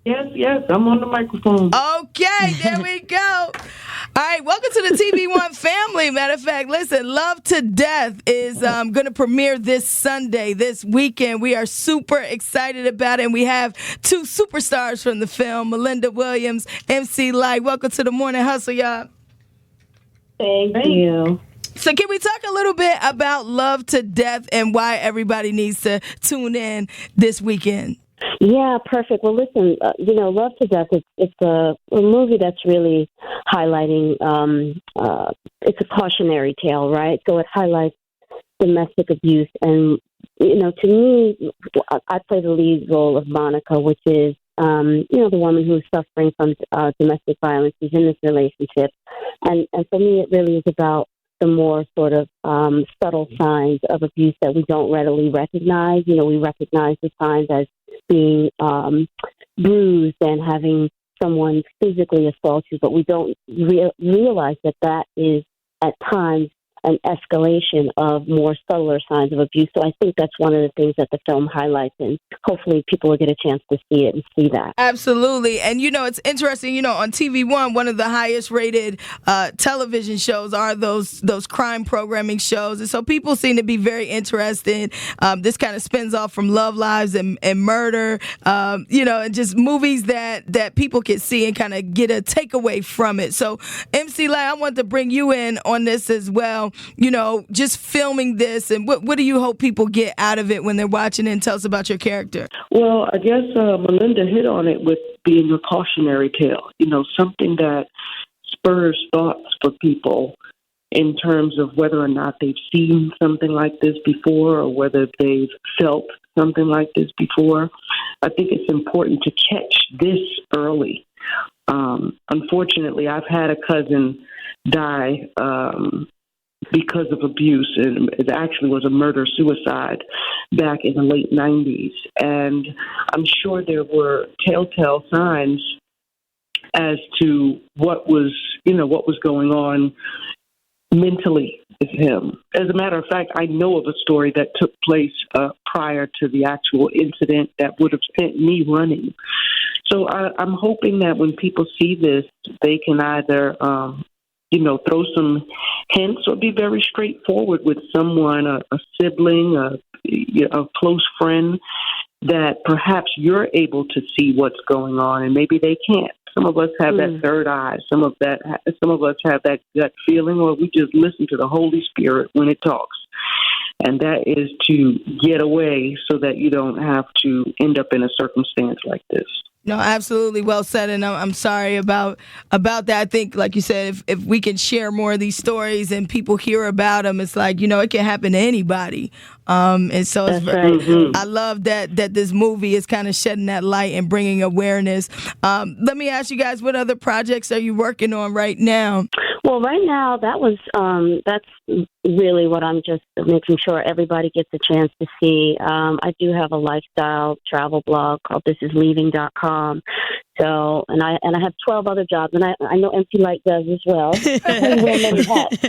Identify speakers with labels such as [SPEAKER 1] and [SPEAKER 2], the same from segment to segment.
[SPEAKER 1] Yes, I'm on the microphone.
[SPEAKER 2] Okay, there we go. All right, welcome to the TV One family. Matter of fact, listen, Love to Death is going to premiere this Sunday, this weekend. We are super excited about it, and we have two superstars from the film, Malinda Williams, MC Lyte. Welcome to the Morning Hustle, y'all.
[SPEAKER 3] Thank you.
[SPEAKER 2] So can we talk a little bit about Love to Death and why everybody needs to tune in this weekend?
[SPEAKER 3] Yeah, perfect. Well, listen, Love to Death, it's a movie that's really highlighting, it's a cautionary tale, right? So it highlights domestic abuse. And, to me, I play the lead role of Monica, which is, the woman who's suffering from domestic violence, who's in this relationship. And for me, it really is about the more sort of subtle signs of abuse that we don't readily recognize. We recognize the signs as being bruised and having someone physically assault you, but we don't realize that is at times an escalation of more subtler signs of abuse. So I think that's one of the things that the film highlights, and hopefully people will get a chance to see it and see that.
[SPEAKER 2] Absolutely. And, it's interesting, on TV one of the highest rated television shows are those crime programming shows. And so people seem to be very interested. This kind of spins off from Love Lives and Murder, and just movies that people can see and kind of get a takeaway from it. So, MC Lyte, I want to bring you in on this as well. Just filming this, and what do you hope people get out of it when they're watching it? And tell us about your character.
[SPEAKER 1] Well, I guess Malinda hit on it with being a cautionary tale, something that spurs thoughts for people in terms of whether or not they've seen something like this before or whether they've felt something like this before. I think it's important to catch this early. Unfortunately, I've had a cousin die because of abuse, and it actually was a murder-suicide back in the late 90s. And I'm sure there were telltale signs as to what was going on mentally with him. As a matter of fact, I know of a story that took place prior to the actual incident that would have sent me running. So I'm hoping that when people see this, they can either throw some hints or be very straightforward with someone, a sibling, a close friend, that perhaps you're able to see what's going on and maybe they can't. Some of us have that third eye. Some of us have that gut feeling, or we just listen to the Holy Spirit when it talks. And that is to get away so that you don't have to end up in a circumstance like this.
[SPEAKER 2] No, absolutely. Well said. And I'm sorry about that. I think, like you said, if we can share more of these stories and people hear about them, it's like, it can happen to anybody. And so it's I love that this movie is kind of shedding that light and bringing awareness. Let me ask you guys, what other projects are you working on right now?
[SPEAKER 3] Well, right now, that's really what I'm just making sure everybody gets a chance to see. I do have a lifestyle travel blog called thisisleaving.com. So, and I have 12 other jobs, and I know MC Lyte does as well. We wear many hats.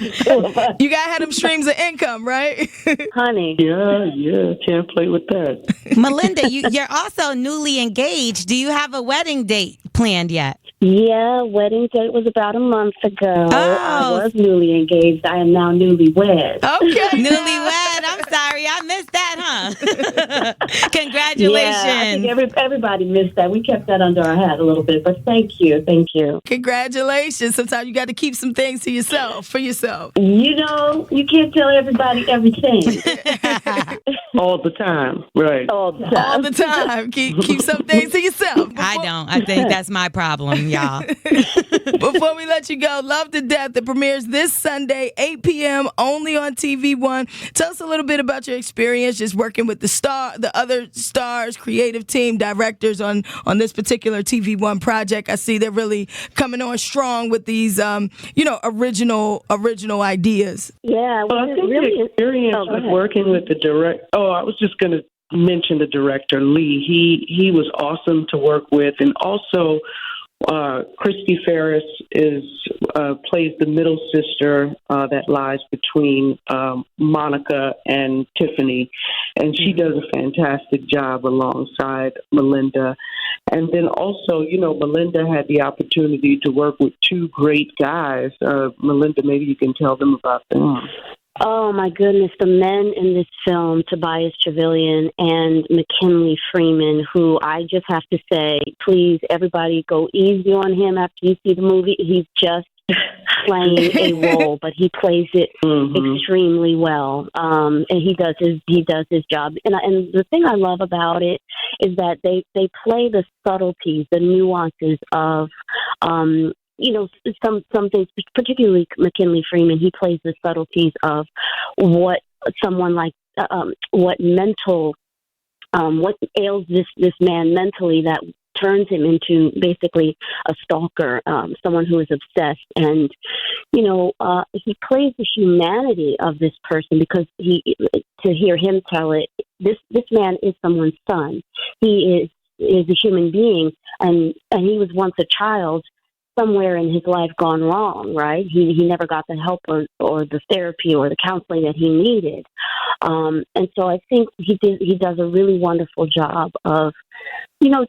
[SPEAKER 2] You gotta have them streams of income, right?
[SPEAKER 3] Honey.
[SPEAKER 1] Yeah, can't play with that.
[SPEAKER 4] Malinda, you're also newly engaged. Do you have a wedding date planned yet?
[SPEAKER 3] Yeah, wedding date was about a month ago.
[SPEAKER 4] Oh.
[SPEAKER 3] I was newly engaged. I am now newlywed.
[SPEAKER 2] Okay.
[SPEAKER 4] Newlywed. I'm sorry. I missed that, huh? Congratulations.
[SPEAKER 3] Yeah, I think everybody missed that. We kept that under our hat a little bit, but thank you.
[SPEAKER 2] Congratulations. Sometimes you got to keep some things to yourself, for yourself.
[SPEAKER 3] You can't tell everybody everything.
[SPEAKER 1] All the time, right?
[SPEAKER 3] All the time.
[SPEAKER 2] Keep some things to yourself.
[SPEAKER 4] I don't. I think that's my problem, y'all.
[SPEAKER 2] Before we let you go, Love to Death, it premieres this Sunday, 8 p.m., only on TV One. Tell us a little bit about your experience just working with the other stars, creative team, directors on this particular TV One project. I see they're really coming on strong with these, original ideas.
[SPEAKER 3] Yeah.
[SPEAKER 1] Well, I think the experience with working with the director. Oh, I was just going to mention the director, Lee. He was awesome to work with, and also Christy Ferris plays the middle sister that lies between Monica and Tiffany, and she does a fantastic job alongside Malinda. And then also, Malinda had the opportunity to work with two great guys. Malinda, maybe you can tell them about them.
[SPEAKER 3] Oh, my goodness. The men in this film, Tobias Trevelyan and McKinley Freeman, who I just have to say, please, everybody go easy on him after you see the movie. He's just playing a role, but he plays it extremely well. And he does his job. And the thing I love about it is that they play the subtleties, the nuances of some things, particularly McKinley Freeman. He plays the subtleties of what someone like what ails this man mentally that turns him into basically a stalker, someone who is obsessed. And he plays the humanity of this person, because to hear him tell it, this man is someone's son. He is a human being, and he was once a child somewhere in his life gone wrong, right? He never got the help or the therapy or the counseling that he needed. And so I think he does a really wonderful job of, you're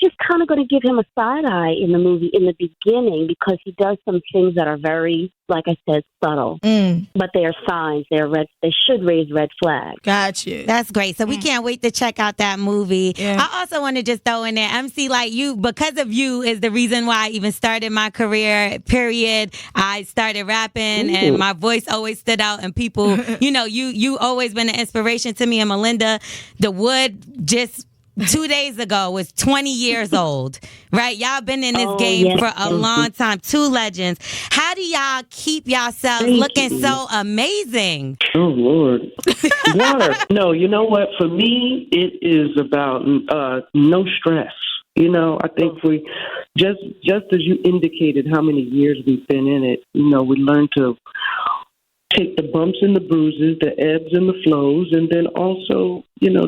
[SPEAKER 3] just kind of going to give him a side eye in the movie in the beginning, because he does some things that are very, like I said, subtle. But they are signs. They should raise red flags.
[SPEAKER 2] Got you.
[SPEAKER 4] That's great. So we can't wait to check out that movie. Yeah. I also want to just throw in there, MC Lyte, because of you is the reason why I even started my career, period. I started rapping and my voice always stood out, and people, you always been an inspiration to me. And Malinda, The Wood just 2 days ago was 20 years old, right? Y'all been in this game for a long time. Two legends. How do y'all keep yourselves looking so amazing?
[SPEAKER 1] Oh, Lord. Water. No, you know what? For me, it is about no stress. I think we, just as you indicated how many years we've been in it, we learn to take the bumps and the bruises, the ebbs and the flows, and then also,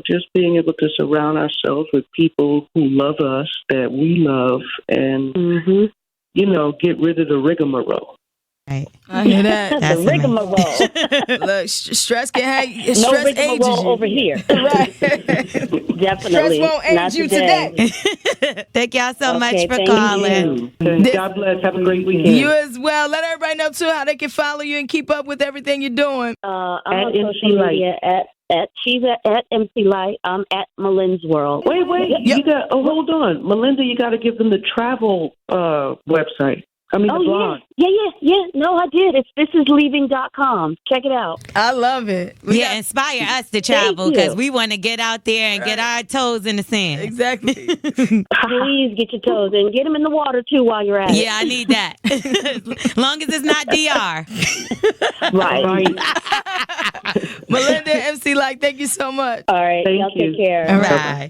[SPEAKER 1] just being able to surround ourselves with people who love us, that we love, and, get rid of the rigmarole.
[SPEAKER 4] Right.
[SPEAKER 2] I hear that.
[SPEAKER 3] The rigmarole.
[SPEAKER 2] Look, stress can have
[SPEAKER 3] no
[SPEAKER 2] stress ages
[SPEAKER 3] rigmarole
[SPEAKER 2] you.
[SPEAKER 3] over here.
[SPEAKER 2] Right.
[SPEAKER 3] Definitely.
[SPEAKER 2] Stress won't age you today.
[SPEAKER 4] Thank y'all so much for
[SPEAKER 3] thank
[SPEAKER 4] calling.
[SPEAKER 1] You. God bless. Have a great weekend.
[SPEAKER 2] You as well. Let everybody know, too, how they can follow you and keep up with everything you're doing.
[SPEAKER 3] I'm on social media she's at MC Lyte. I'm at Malinda's World.
[SPEAKER 1] Wait. You got. Hold on, Malinda. You got to give them the travel website. The blog.
[SPEAKER 3] Yeah. No, I did. It's thisisleaving.com. Check it out.
[SPEAKER 2] I love it.
[SPEAKER 4] Inspire us to travel, because we want to get out there and get our toes in the sand.
[SPEAKER 2] Exactly.
[SPEAKER 3] Please get your toes in. Get them in the water, too, while you're at it.
[SPEAKER 4] Yeah, I need that. As long as it's not DR.
[SPEAKER 3] Right.
[SPEAKER 2] Malinda, MC Lyte, thank you so much.
[SPEAKER 3] All right.
[SPEAKER 1] Thank
[SPEAKER 3] y'all
[SPEAKER 1] you.
[SPEAKER 3] take care.
[SPEAKER 4] All right.